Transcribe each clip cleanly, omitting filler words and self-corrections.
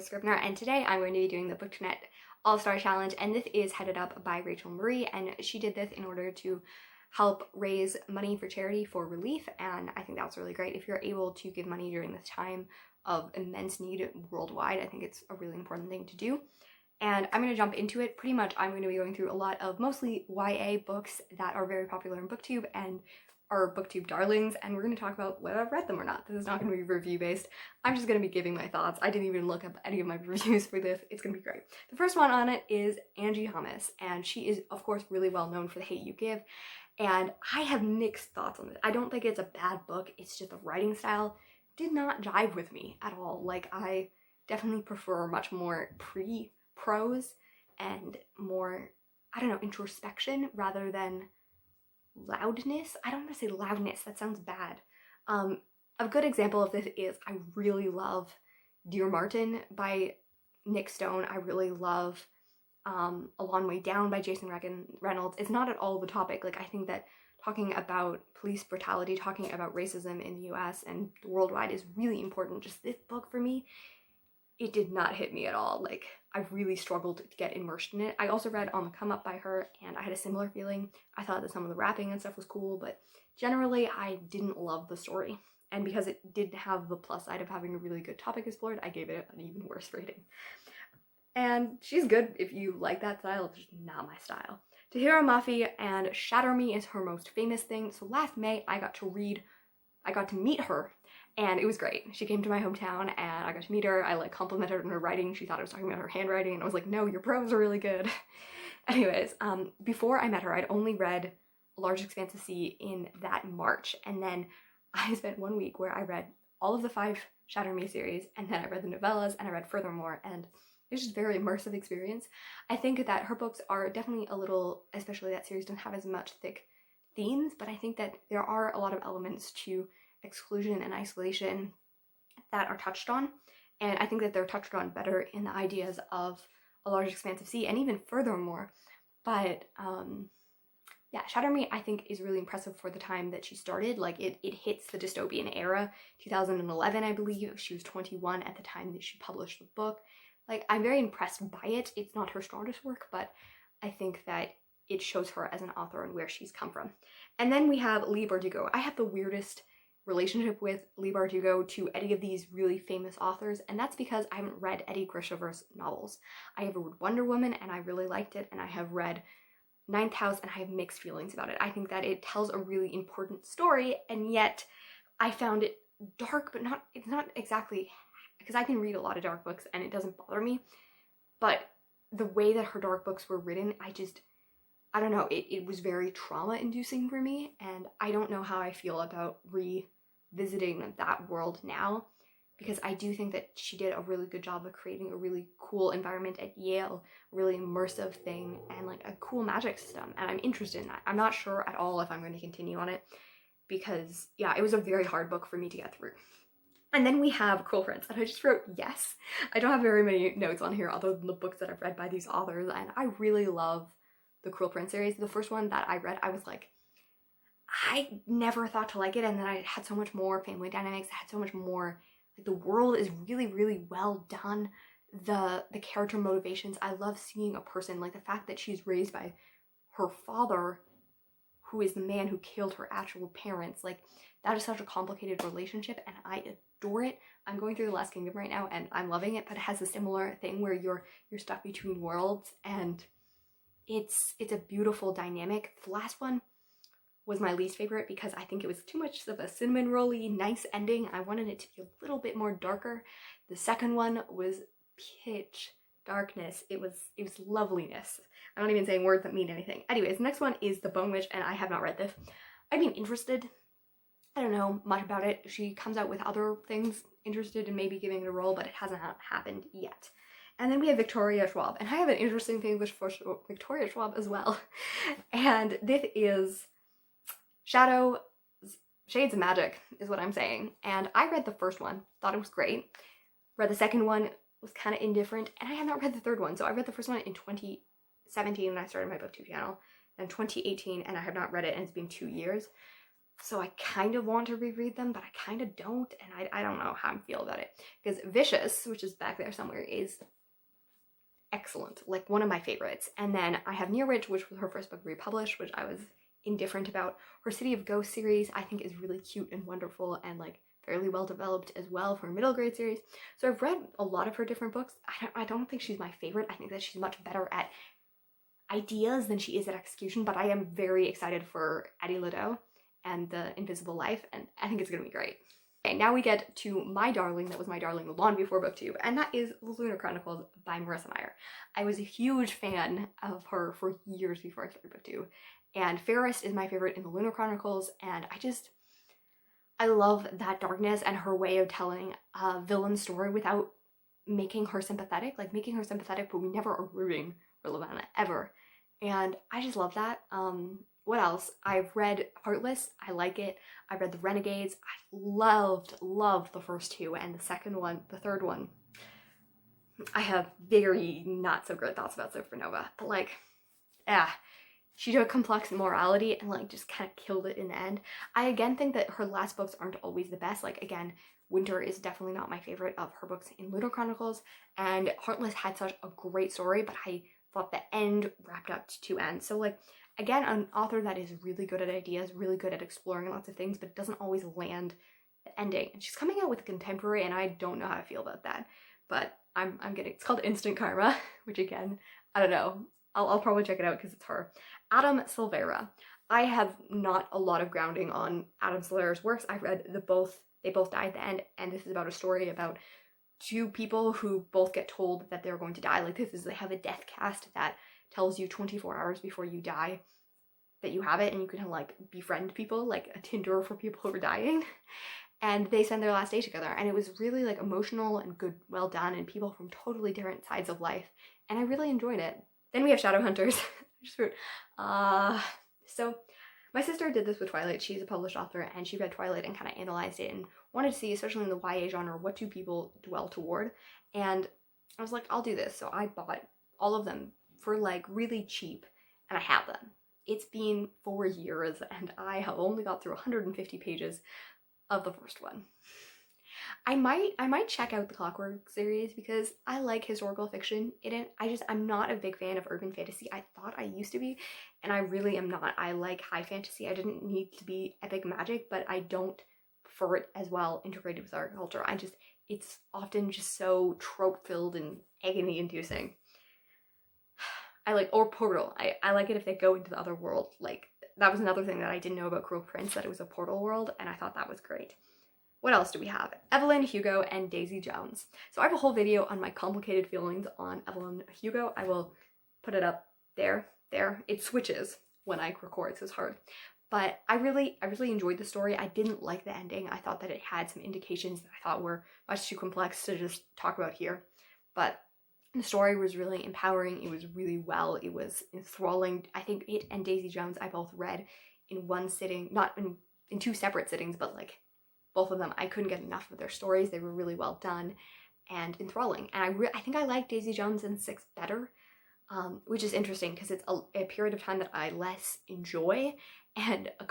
is Scrivener, and today I'm going to be doing the BookTube All-Star Challenge, and this is headed up by Rachel Marie, and she did this in order to help raise money for charity for relief, and I think that's really great. If you're able to give money during this time of immense need worldwide, I think it's a really important thing to do. And I'm going to jump into it. Pretty much I'm going to be going through a lot of mostly YA books that are very popular in BookTube and are BookTube Darlings, and we're going to talk about whether I've read them or not. This is not going to be review based. I'm just going to be giving my thoughts. I didn't even look up any of my reviews for this. It's going to be great. The first one on it is Angie Hummus, and she is of course really well known for The Hate U Give, and I have mixed thoughts on this. I don't think it's a bad book. It's just the writing style did not jive with me at all. Like, I definitely prefer much more prose and more, I don't know, introspection rather than loudness. I don't want to say loudness, that sounds bad. A good example of this is I really love Dear Martin by Nick Stone. I really love A Long Way Down by Jason Reynolds. It's not at all the topic. Like, I think that talking about police brutality, talking about racism in the US and worldwide is really important. Just this book for me, it did not hit me at all. Like, I really struggled to get immersed in it. I also read On the Come Up by her, and I had a similar feeling. I thought that some of the rapping and stuff was cool, but generally I didn't love the story. And because it did have the plus side of having a really good topic explored, I gave it an even worse rating. And she's good if you like that style, it's just not my style. Tahira Mafi and Shatter Me is her most famous thing. So last May I got to meet her, and it was great. She came to my hometown and I got to meet her. I like complimented her on her writing. She thought I was talking about her handwriting, and I was like, no, your prose are really good. Anyways, before I met her, I'd only read A Large Expanse of Sea in that March, and then I spent 1 week where I read all of the 5 Shatter Me series, and then I read the novellas, and I read Furthermore, and it's just a very immersive experience. I think that her books are definitely a little, especially that series, don't have as much thick themes, but I think that there are a lot of elements to exclusion and isolation that are touched on, and I think that they're touched on better in the ideas of A Large Expanse of Sea and even Furthermore. But yeah, Shatter Me I think is really impressive for the time that she started. Like, it hits the dystopian era, 2011 I believe. She was 21 at the time that she published the book. Like, I'm very impressed by it. It's not her strongest work, but I think that it shows her as an author and where she's come from. And then we have Leigh Bardugo. I have the weirdest relationship with Leigh Bardugo to any of these really famous authors, and that's because I haven't read Eddie Grishover's novels. I have read Wonder Woman and I really liked it, and I have read Ninth House and I have mixed feelings about it. I think that it tells a really important story, and yet I found it dark, but it's not exactly, because I can read a lot of dark books and it doesn't bother me, but the way that her dark books were written, I don't know, it was very trauma-inducing for me, and I don't know how I feel about revisiting that world now, because I do think that she did a really good job of creating a really cool environment at Yale, a really immersive thing, and like a cool magic system, and I'm interested in that. I'm not sure at all if I'm going to continue on it, because yeah, it was a very hard book for me to get through. And then we have Cruel Prince, and I just wrote yes. I don't have very many notes on here other than the books that I've read by these authors, and I really love the Cruel Prince series. The first one that I read, I was like, I never thought to like it, and then I had so much more family dynamics, I had so much more, like, the world is really, really well done. The character motivations, I love seeing a person, like the fact that she's raised by her father, who is the man who killed her actual parents. Like, that is such a complicated relationship, and I adore it. I'm going through The Last Kingdom right now, and I'm loving it, but it has a similar thing where you're stuck between worlds, and it's a beautiful dynamic. The last one was my least favorite because I think it was too much of a cinnamon rolly nice ending. I wanted it to be a little bit more darker. The second one was pitch darkness. It was loveliness. I'm not even saying words that mean anything. Anyways, the next one is The Bone Witch, and I have not read this. I've been interested. I don't know much about it. She comes out with other things, interested in maybe giving it a roll, but it hasn't happened yet. And then we have Victoria Schwab, and I have an interesting thing with Victoria Schwab as well. And this is Shades of Magic is what I'm saying. And I read the first one, thought it was great. Read the second one, was kind of indifferent, and I have not read the third one. So I read the first one in 2017 when I started my BookTube channel, and 2018, and I have not read it, and it's been 2 years. So I kind of want to reread them, but I kind of don't, and I don't know how I feel about it. Because Vicious, which is back there somewhere, is excellent, like one of my favorites. And then I have Near Witch, which was her first book republished, which I was indifferent about. Her City of Ghosts series I think is really cute and wonderful and like fairly well developed as well for a middle grade series. So I've read a lot of her different books. I don't think she's my favorite. I think that she's much better at ideas than she is at execution, but I am very excited for Addie Ladeau and The Invisible Life, and I think it's gonna be great. Okay, now we get to my darling that was my darling long before BookTube, and that is The Lunar Chronicles by Marissa Meyer. I was a huge fan of her for years before I started BookTube, and Fairest is my favorite in The Lunar Chronicles, and I love that darkness and her way of telling a villain story without making her sympathetic, like making her sympathetic, but we never are rooting for Lavanna, ever. And I just love that. What else? I've read Heartless. I like it. I read The Renegades. I loved the first two, and the third one, I have very not so great thoughts about Supernova, but like, she took complex morality and like just kind of killed it in the end. I again think that her last books aren't always the best. Like again, Winter is definitely not my favorite of her books in Lunar Chronicles, and Heartless had such a great story, but I thought the end wrapped up to two ends. So like, again, an author that is really good at ideas, really good at exploring lots of things, but doesn't always land the ending. And she's coming out with a contemporary, and I don't know how I feel about that. But I'm getting, it's called Instant Karma, which again, I don't know. I'll probably check it out because it's her. Adam Silvera. I have not a lot of grounding on Adam Silvera's works. I read they both die at the end, and this is about a story about two people who both get told that they're going to die. Like they have a death cast that tells you 24 hours before you die that you have it, and you can like befriend people, like a Tinder for people who are dying. And they spend their last day together, and it was really like emotional and good, well done, and people from totally different sides of life, and I really enjoyed it. Then we have Shadowhunters. Just wrote, so my sister did this with Twilight. She's a published author, and she read Twilight and kind of analyzed it and wanted to see, especially in the YA genre, what do people dwell toward. And I was like, I'll do this. So I bought all of them for like really cheap, and I have them. It's been 4 years, and I have only got through 150 pages of the first one. I might check out the Clockwork series because I like historical fiction in it. I'm not a big fan of urban fantasy. I thought I used to be, and I really am not. I like high fantasy. I didn't need to be epic magic, but I don't prefer it as well integrated with our culture. It's often just so trope filled and agony inducing. Or portal. I like it if they go into the other world. Like, that was another thing that I didn't know about Cruel Prince, that it was a portal world, and I thought that was great. What else do we have? Evelyn Hugo and Daisy Jones. So I have a whole video on my complicated feelings on Evelyn Hugo. I will put it up there. It switches when I record, so it's hard. But I really enjoyed the story. I didn't like the ending. I thought that it had some indications that I thought were much too complex to just talk about here. But the story was really empowering. It was really well. It was enthralling. I think it and Daisy Jones I both read in one sitting, not in two separate sittings, but like both of them. I couldn't get enough of their stories. They were really well done and enthralling. And I think I like Daisy Jones and Six better, which is interesting because it's a period of time that I less enjoy and a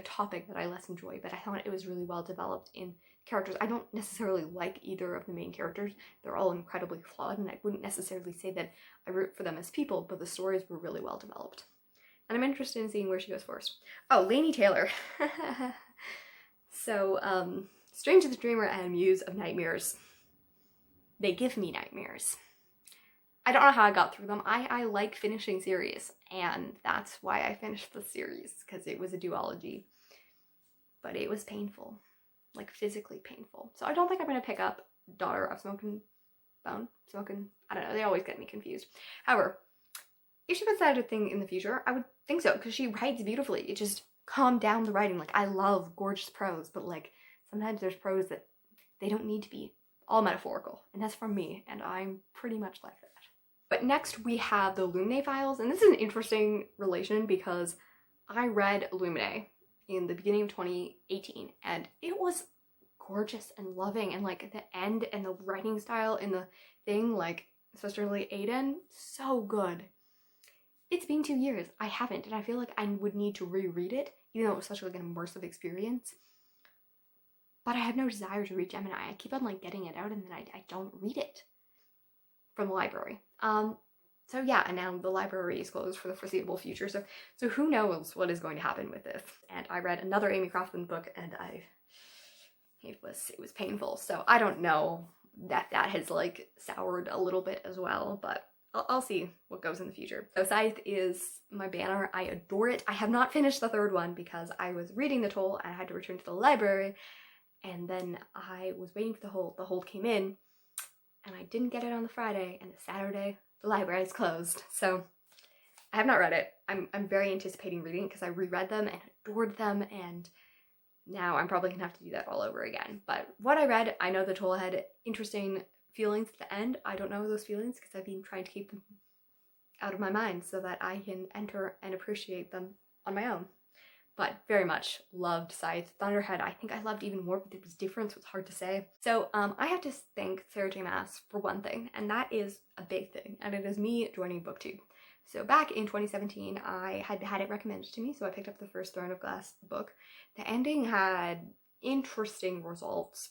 topic that I less enjoy. But I thought it was really well developed in characters. I don't necessarily like either of the main characters. They're all incredibly flawed, and I wouldn't necessarily say that I root for them as people, but the stories were really well developed. And I'm interested in seeing where she goes first. Oh, Laini Taylor. So, Strange the Dreamer and Muse of Nightmares. They give me nightmares. I don't know how I got through them. I like finishing series, and that's why I finished the series, because it was a duology. But it was painful. Like, physically painful. So I don't think I'm going to pick up Daughter of Smoking Bone. I don't know, they always get me confused. However, if she puts that a thing in the future, I would think so, because she writes beautifully. It just calmed down the writing. Like, I love gorgeous prose, but like, sometimes there's prose that they don't need to be all metaphorical, and that's from me, and I'm pretty much like that. But next we have the Illuminae files, and this is an interesting relation because I read Illuminae in the beginning of 2018, and it was gorgeous and loving, and like the end and the writing style in the thing, like especially Aiden, so good. It's been 2 years. I haven't, and I feel like I would need to reread it even though it was such like an immersive experience. But I have no desire to read Gemini. I keep on like getting it out and then I don't read it from the library. So yeah, and now the library is closed for the foreseeable future. So who knows what is going to happen with this. And I read another Amy Croftman book and it was painful. So I don't know that has like soured a little bit as well, but I'll see what goes in the future. So SCYTHE is my banner. I adore it. I have not finished the third one because I was reading the toll and I had to return to the library, and then I was waiting for the hold. The hold came in and I didn't get it on the Friday, and the Saturday the library is closed. So I have not read it. I'm very anticipating reading it because I reread them and adored them, and now I'm probably gonna have to do that all over again. But what I read, I know the toll had interesting feelings at the end. I don't know those feelings because I've been trying to keep them out of my mind so that I can enter and appreciate them on my own. But very much loved SCYTHE. Thunderhead I think I loved even more, but it was different, so it's hard to say. So I have to thank Sarah J Maas for one thing, and that is a big thing, and it is me joining BookTube. So back in 2017, I had it recommended to me, so I picked up the first Throne of Glass book. The ending had interesting results,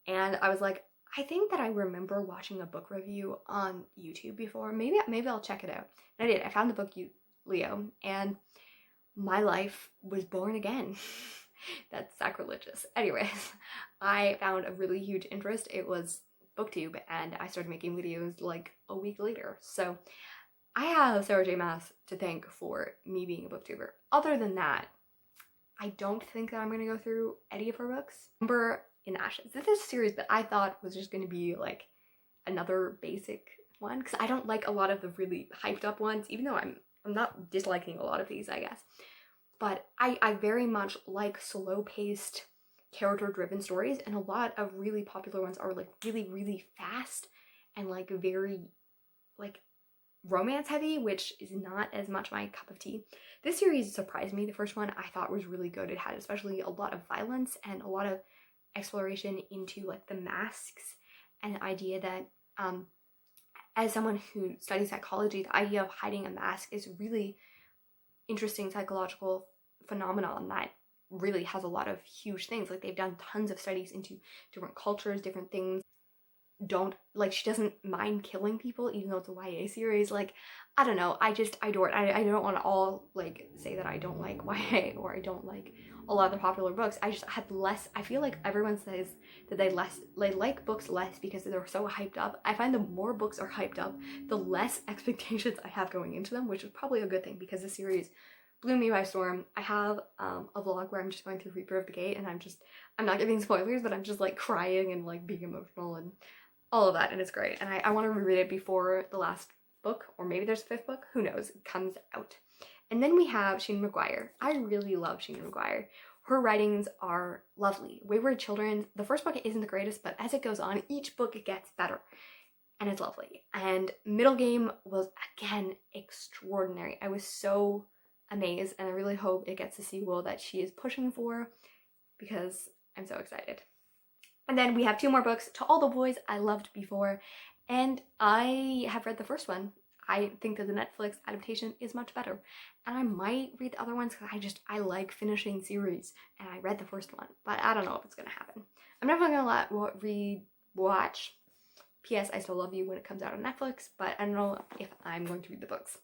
and I was like, I think that I remember watching a book review on YouTube before. Maybe I'll check it out. And I did. I found the book Leo, and my life was born again. That's sacrilegious. Anyways, I found a really huge interest. It was BookTube, and I started making videos like a week later. So I have Sarah J Maas to thank for me being a booktuber. Other than that, I don't think that I'm going to go through any of her books. Remember in Ashes. This is a series that I thought was just going to be like another basic one, because I don't like a lot of the really hyped up ones, even though I'm not disliking a lot of these, I guess. But I very much like slow-paced, character-driven stories, and a lot of really popular ones are like really, really fast and like very like romance heavy, which is not as much my cup of tea. This series surprised me. The first one I thought was really good. It had especially a lot of violence and a lot of exploration into like the masks, and the idea that as someone who studies psychology, the idea of hiding a mask is really interesting psychological phenomenon that really has a lot of huge things. Like they've done tons of studies into different cultures, different things. She doesn't mind killing people even though it's a YA series. Like, I don't know, I just adore it. I don't want to all like say that I don't like YA or I don't like a lot of the popular books. I just had less. I feel like everyone says that they like books less because they're so hyped up. I find the more books are hyped up, the less expectations I have going into them, which is probably a good thing because the series blew me by storm. I have a vlog where I'm just going through Reaper of the Gate, and I'm not giving spoilers, but I'm just like crying and like being emotional and all of that, and it's great. And I want to reread it before the last book, or maybe there's a fifth book, who knows, it comes out. And then we have Sheena McGuire. I really love Sheena McGuire. Her writings are lovely. Wayward Children, the first book isn't the greatest, but as it goes on, each book it gets better, and it's lovely. And Middle Game was, again, extraordinary. I was so amazed, and I really hope it gets the sequel that she is pushing for, because I'm so excited. And then we have two more books, To All the Boys I Loved Before, and I have read the first one. I think that the Netflix adaptation is much better, and I might read the other ones because I like finishing series, and I read the first one, but I don't know if it's gonna happen. I'm definitely gonna re-watch P.S. I Still Love You when it comes out on Netflix, but I don't know if I'm going to read the books.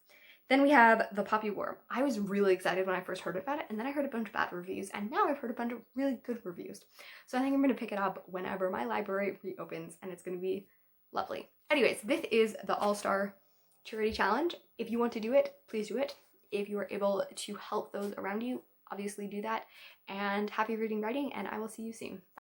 Then we have The Poppy War. I was really excited when I first heard about it, and then I heard a bunch of bad reviews, and now I've heard a bunch of really good reviews. So I think I'm going to pick it up whenever my library reopens, and it's going to be lovely. Anyways, this is the All-Star Charity Challenge. If you want to do it, please do it. If you are able to help those around you, obviously do that. And happy reading, writing, and I will see you soon.